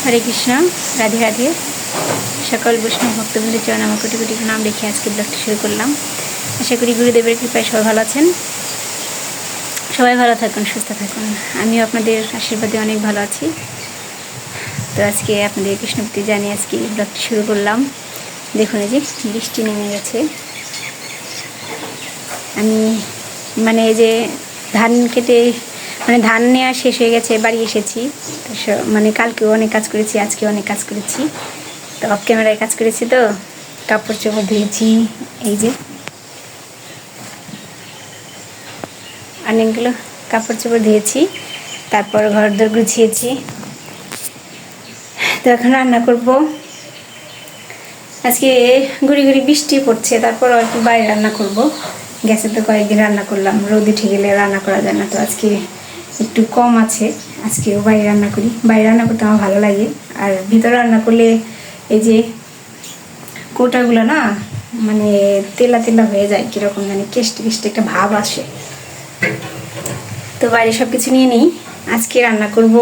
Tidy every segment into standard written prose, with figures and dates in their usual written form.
হরে কৃষ্ণ, রাধে রাধে। সকল বৈষ্ণব ভক্তবৃন্দের চরণ আমার কোটি কোটি নাম রেখে আজকে ব্লগটি শুরু করলাম। আশা করি গুরুদেবের কৃপায় সবাই ভালো আছেন। সবাই ভালো থাকুন, সুস্থ থাকুন। আমিও আপনাদের আশীর্বাদে অনেক ভালো আছি। তো আজকে আপনাদের কৃষ্ণভক্তি জানিয়ে আজকে ব্লগটি শুরু করলাম। দেখুন, এই যে বৃষ্টি নেমে গেছে। আমি এই যে ধান কেটে ধান নেওয়া শেষ হয়ে গেছে, বাড়ি এসেছি। কালকেও অনেক কাজ করেছি, আজকেও অনেক কাজ করেছি। তো অফ ক্যামেরায় কাজ করেছি, তো কাপড় চোপড় ধুয়েছি। এই যে অনেকগুলো কাপড় চোপড় ধুয়েছি, তারপর ঘর দর গুছিয়েছি। তো এখন রান্না করব। আজকে গুড়ি গুড়ি বৃষ্টি পড়ছে, তারপর আর কি বাইরে রান্না করব। গ্যাসে তো কয়েকদিন রান্না করলাম, রোদ উঠে গেলে রান্না করা যায় না। তো আজকে একটু কম আছে, আজকেও বাইরে রান্না করি। বাইরে রান্না করতে আমার ভালো লাগে। আর ভিতরে রান্না করলে এই যে কোটাগুলো না তেলা তেলা হয়ে যায়, কীরকম কেষ্টে কেষ্টে একটা ভাব আসে। তো বাইরে সব কিছু নিয়ে নিই। আজকে রান্না করব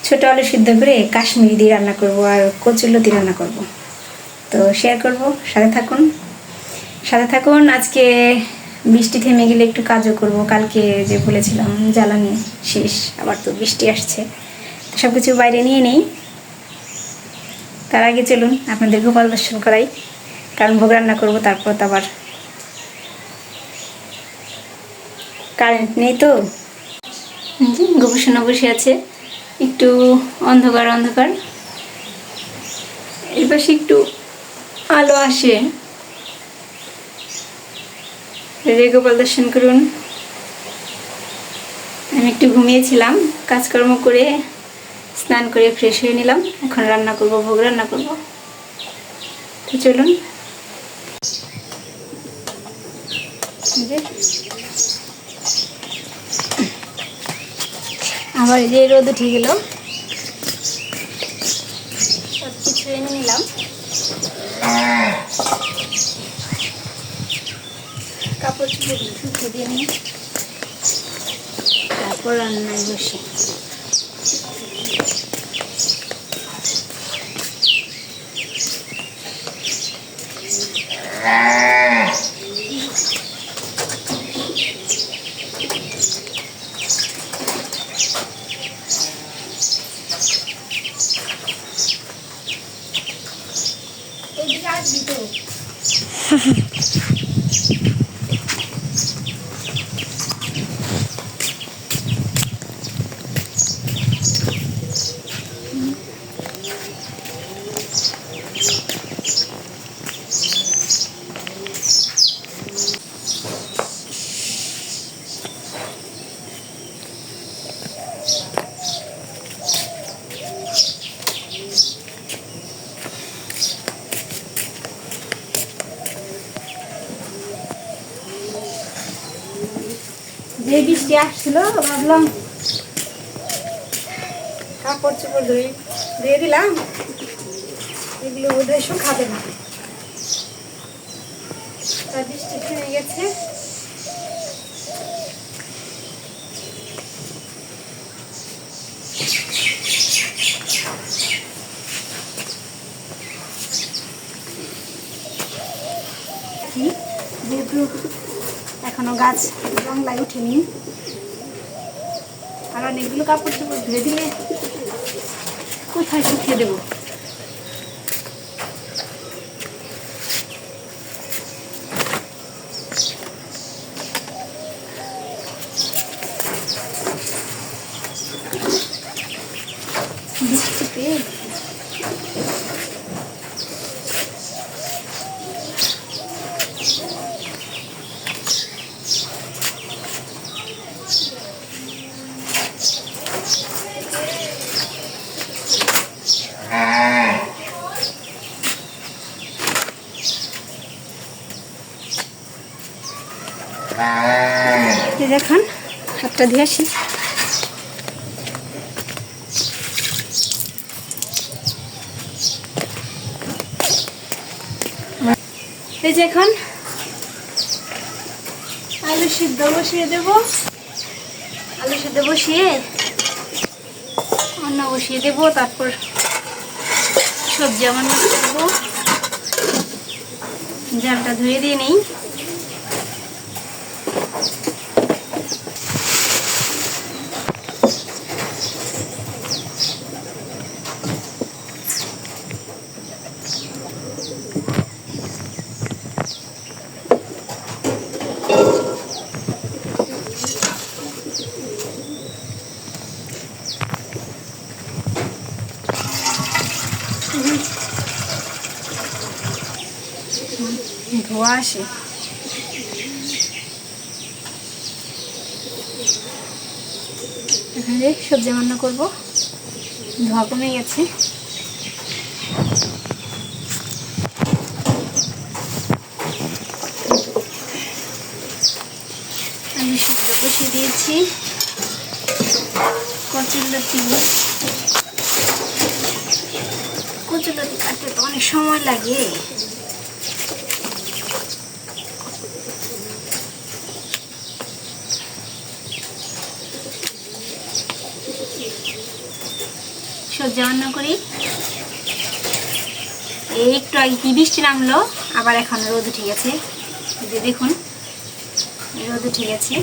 ছোটো আলু সিদ্ধ করে কাশ্মীরি দিয়ে রান্না করব, আর কচুরলতি রান্না করব। তো শেয়ার করব, সাথে থাকুন। আজকে বৃষ্টি থেমে গেলে একটু কাজও করব। কালকে যে বলেছিলাম জ্বালানি শেষ, আবার তো বৃষ্টি আসছে। তো সব কিছু বাইরে নিয়ে নেই। তার আগে চলুন আপনাদের গোপাল দর্শন করাই, কারণ ভোগ রান্না করবো। তারপর তো আবার কারেন্ট নেই, তো গোপসোনা বসে আছে। একটু অন্ধকার অন্ধকার, এর পাশে একটু আলো আসে। গোপাল দর্শন করুন। আমি একটু ঘুমিয়েছিলাম, কাজকর্ম করে স্নান করে ফ্রেশ হয়ে নিলাম। এখন রান্না করব, ভোগ রান্না করব। তো চলুন। আবার এই যে রোদ উঠে গেল, সব কিছু এনে নিলাম। কাপড় চোপড় শুকিয়ে দিয়ে নিই, তারপর রান্নায় বসি। যে বৃষ্টি আসছিল, ভাবলাম কাপড় চোপড় ধুয়ে দিলাম, এগুলো বোধহয় শুকাবে না। তার বৃষ্টি থেমে গেছে। যেহেতু এখনো গাছ জংলায় উঠেনি, আর অনেকগুলো কাপড় চোপড় ধুয়ে দিলে কোথায় শুকিয়ে দেবো। বৃষ্টিতে দেখুন, হাতটা দিয়ে আসি। এই যে এখন আলু সিদ্ধ বসিয়ে দেব। আলু সিদ্ধ বসিয়ে অন্য বসিয়ে দেবো, তারপর সবজি আমার করবো। জালটা ধুয়ে দিয়ে নেই। ধোয়া আসে। এখানে সবজি রান্না করবো, ধোয়া কমে গেছে। আমি সিদ্ধ বসিয়ে দিয়েছি। কচুরলতি কাটতে তো অনেক সময় লাগে। সবজি রান্না করি। এই একটু আগে কি বৃষ্টি নামলো, আবার এখন রোদ উঠে গেছে। যে দেখুন রোদ উঠে গেছে।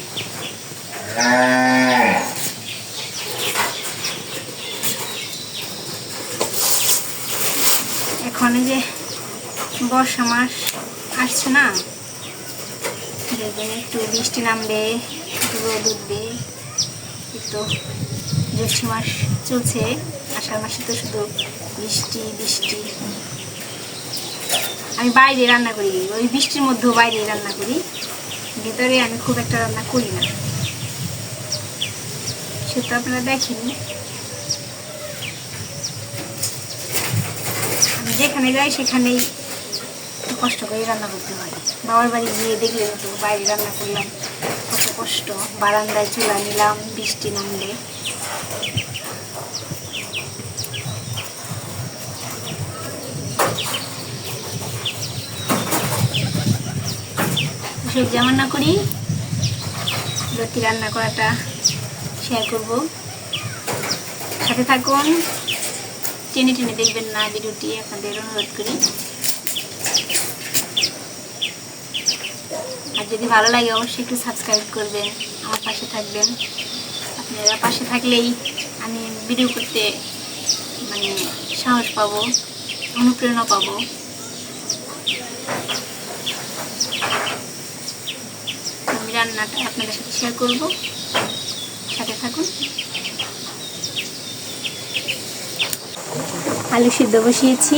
এখন এই যে বর্ষা মাস আসছে না, দেখবেন একটু বৃষ্টি নামবে, একটু রোদ উঠবে। একটু জ্যৈষ্ঠ মাস চলছে, আষাঢ় মাসে তো শুধু বৃষ্টি বৃষ্টি। আমি বাইরে রান্না করি, ওই বৃষ্টির মধ্যেও বাইরে রান্না করি, ভেতরে আমি খুব একটা রান্না করি না। সেটা আপনারা দেখেনি। আমি যেখানে যাই সেখানেই কষ্ট করে রান্না করতে হয়। বাবার বাড়ি গিয়ে দেখলে তো বাইরে রান্না করলাম, কত কষ্ট। বারান্দায় চুলা নিলাম, বৃষ্টি নামলে। সবজি রান্না করি, লতি রান্না করাটা শেয়ার করব। সাথে থাকুন, টেনে টেনে দেখবেন না ভিডিওটি, আপনাদের অনুরোধ করি। আর যদি ভালো লাগে অবশ্যই একটু সাবস্ক্রাইব করবেন, আমার পাশে থাকবেন। আপনারা পাশে থাকলেই আমি ভিডিও করতে মানে সাহস পাবো, অনুপ্রেরণা পাবো। আমি রান্নাটা আপনাদের সাথে শেয়ার করব, সাথে থাকুন। আলু সিদ্ধ বসিয়েছি,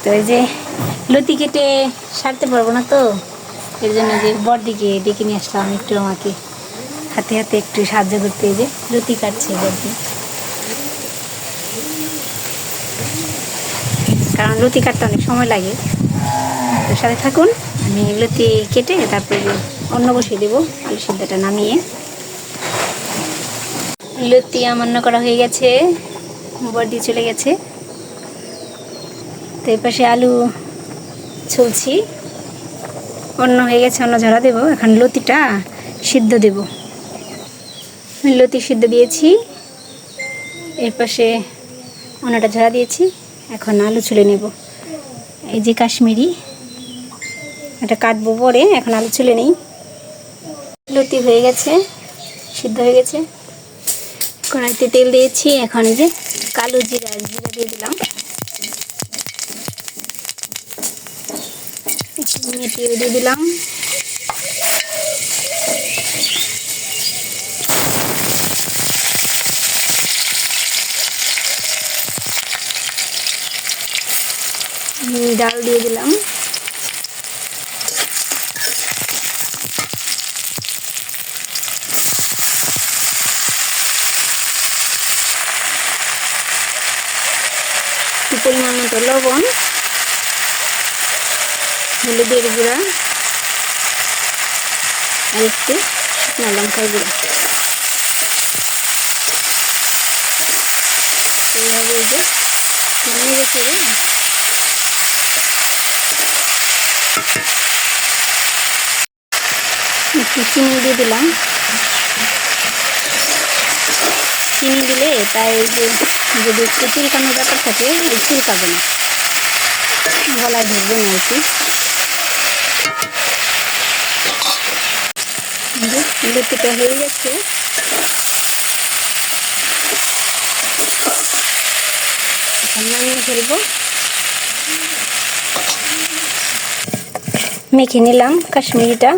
তো এই যে লতি কেটে সারতে পারবো না, তো এর জন্য যে বড়দিকে ডেকে নিয়ে আসলাম একটু আমাকে হাতে হাতে একটু সাহায্য করতে। এই যে লতি কাটছে বড়দি, কারণ লতি কাটতে অনেক সময় লাগে। তো সাথে থাকুন, আমি লতি কেটে তারপরে অন্য বসিয়ে দেবো। আলু সিদ্ধটা নামিয়ে লতি আমার রান্না করা হয়ে গেছে, বড়দি চলে গেছে। তো এই পাশে আলু ছুলছি, অন্য হয়ে গেছে, অন্য ঝরা দেবো। এখন লতিটা সিদ্ধ দেব। লতি সিদ্ধ দিয়েছি, এর পাশে অন্যটা ঝরা দিয়েছি। এখন আলু ছুলে নেব। এই যে কাশ্মীরি, এটা কাটবো পরে, এখন আলু ছুলে নেই। লতি হয়ে গেছে, সিদ্ধ হয়ে গেছে। কড়াইতে তেল দিয়েছি, এখন এই যে কালো জিরা দিয়ে দিলাম, মেটিয়ে দিয়ে দিলাম। ডাল দিয়ে দিলাম, পরিমাণ মতো লবণ, হলুদের গুঁড়া আর একটু শুকনো লঙ্কার গুঁড়া। এইভাবে যে নামিয়ে রেখে একটু চিনি দিয়ে দিলাম, চিনি দিলে তাই যদি একটু চুলকানোর ব্যাপার থাকে চুলকাবে না, গলায় ধরবে না আর কি। লুচিটা হয়ে গেছে, এখন নামিয়ে ফেলবো। মেখে নিলাম কাশ্মীরিটা,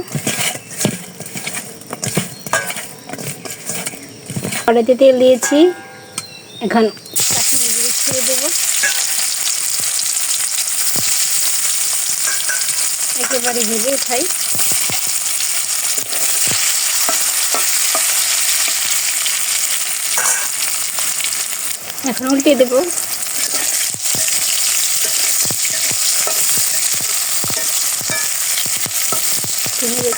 কড়াইতে তেল দিয়েছি, এখন কাশ্মীরি ছেড়ে দেবো। একেবারে ভেজে উঠাই। এখন উল্টে দেবো।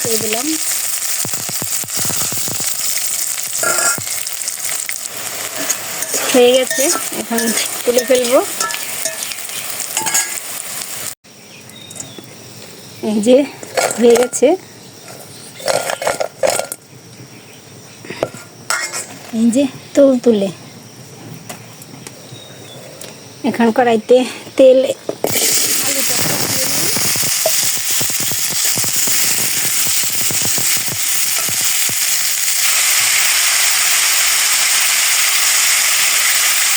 ছেড়ে দিলাম। হয়ে গেছে, এখন তুলে ফেলবো। এই যে হয়ে গেছে, এই যে তুলে এখন কড়াইতে তেল, আলুটা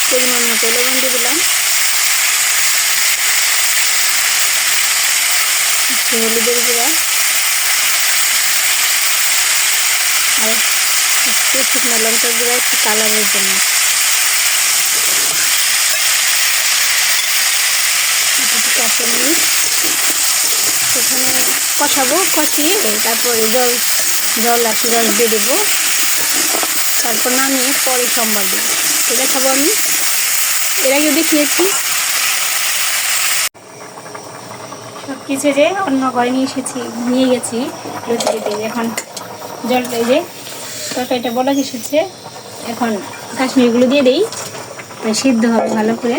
পরিমাণ মতো লবণ দিয়ে দিলাম, হলুদের গুঁড়া আর একটু শুকনো লঙ্কার গুঁড়া, একটু কালারের জন্য। এখানে কষাবো, কষিয়ে তারপরে জল আর কি রস দিয়ে দেবো, তারপর নামিয়ে পরে সম্বার দেবো। তো দেখাবো আমি, এর আগেও দেখিয়েছি। সব কিছু যে অন্য ঘরে নিয়ে গেছি লুচিতে। এখন জলটা, এই যে তরকারিটা বলা এসেছে, এখন কাশ্মীরিগুলো দিয়ে দেই, সিদ্ধ হবে ভালো করে,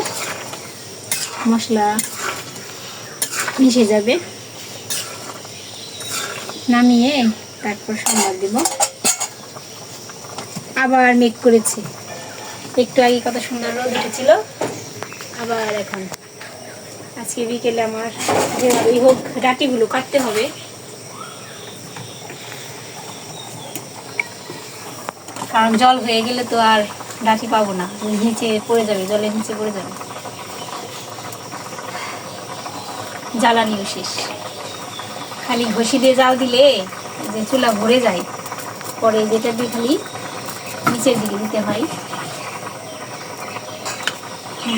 মশলা মিশে যাবে। নামিয়ে তারপর সম্বার দিব। আবার মেঘ করেছে, একটু আগে কত সুন্দর রোদ উঠেছিল, আবার এখন আজকে বিকেলে আমার যেভাবেই হোক ডাঁটিগুলো কাটতে হবে, কারণ জল হয়ে গেলে তো আর ডাঁটি পাবো না, নিচে পড়ে যাবে, জলের নিচে পড়ে যাবে, জ্বালানিও শেষ। খালি ঘষি দিয়ে জাল দিলে যে চুলা ভরে যায়, পরে যেটা দিয়ে খালি নিচের দিকে দিতে হয়।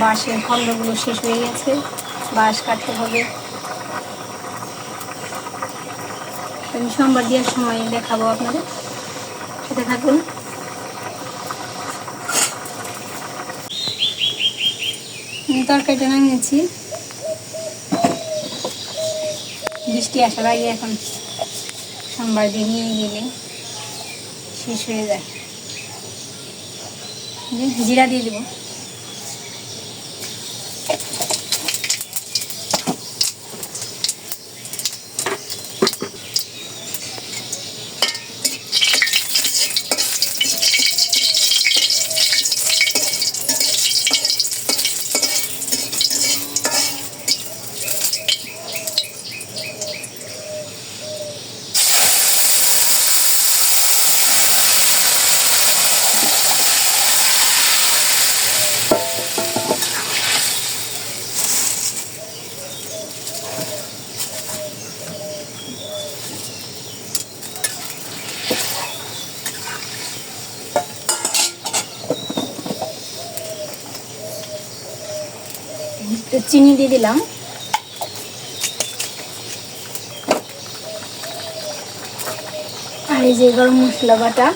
বাঁশের খণ্ডগুলো শেষ হয়ে গেছে, বাঁশ কাটতে হবে। আমি সোমবার দেওয়ার সময় দেখাবো আপনাদের, সাথে থাকুন। তরকারিটা নামিয়েছি, বৃষ্টি আসার আগে এখন সোমবার দিয়ে নিয়ে গেলে শেষ হয়ে যায়। জিরা দিয়ে দেবো, একটু চিনি দিয়ে দিলাম, আর এই যে গরম মশলা বাটা,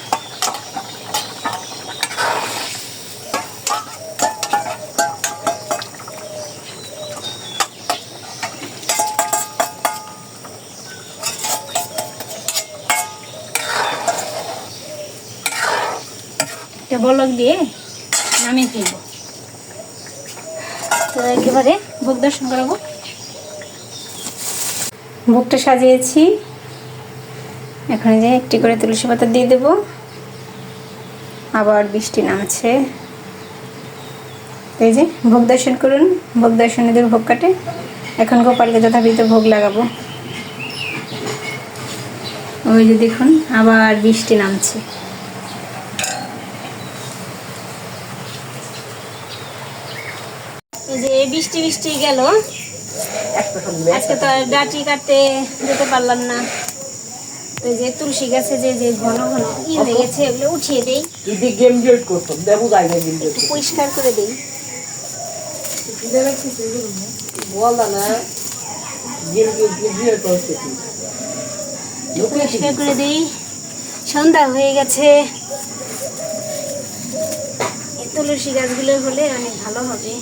একটা বলক দিয়ে নামিয়ে ফেলবো। তো একেবারে ভোগ দর্শন করাবো। ভোগটা সাজিয়েছি, এখন যে একটি করে তুলসী পাতা দিয়ে দেবো, আবার বৃষ্টি নামছে। এই যে ভোগ দর্শন করুন, ভোগ দর্শনে দেব ভোগ কাটে। এখন গোপালকে যথাবিহিত ভোগ লাগাবো। ওই যে দেখুন আবার বৃষ্টি নামছে। এই যে বৃষ্টি বৃষ্টি গেল, আজকে তো আর ডাঁটি কাটতে যেতে পারলাম না। ওই যে তুলসী গাছে যে যে ঘন ঘন হয়ে গেছে ওগুলো উঠিয়ে দেই, একটু পরিষ্কার করে দেই। পরিষ্কার করে দিই। সন্ধ্যা হয়ে গেছে, এই তুলসী গাছগুলো হলে অনেক ভালো হবে।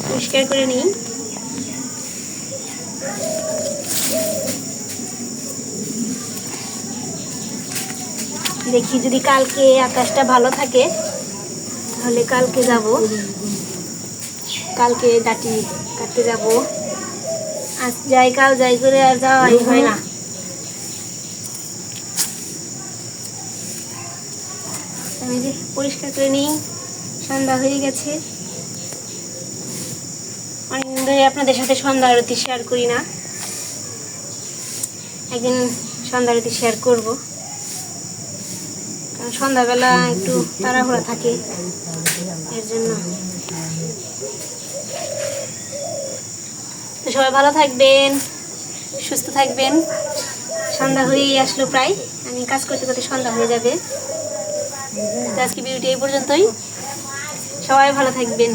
পরিষ্কার করে নিই। দেখি যদি কালকে আকাশটা ভালো থাকে তাহলে কালকে যাব, কালকে ডাঁটি কাটতে যাব। আজ যাই কাল যাই করে আর যাওয়াই হয় না। আমি যে পরিষ্কার করে নিই। সন্ধ্যা হয়ে গেছে, অনেকদিন ধরে আপনাদের সাথে সন্ধ্যা আরতি শেয়ার করি না। একদিন সন্ধ্যা আরতি শেয়ার করব, কারণ সন্ধ্যাবেলা একটু তাড়াহুড়া থাকে, এর জন্য। তো সবাই ভালো থাকবেন, সুস্থ থাকবেন। সন্ধ্যা হয়েই আসলো প্রায়, আমি কাজ করতে করতে সন্ধ্যা হয়ে যাবে। তো আজকে ভিডিওটি এই পর্যন্তই, সবাই ভালো থাকবেন।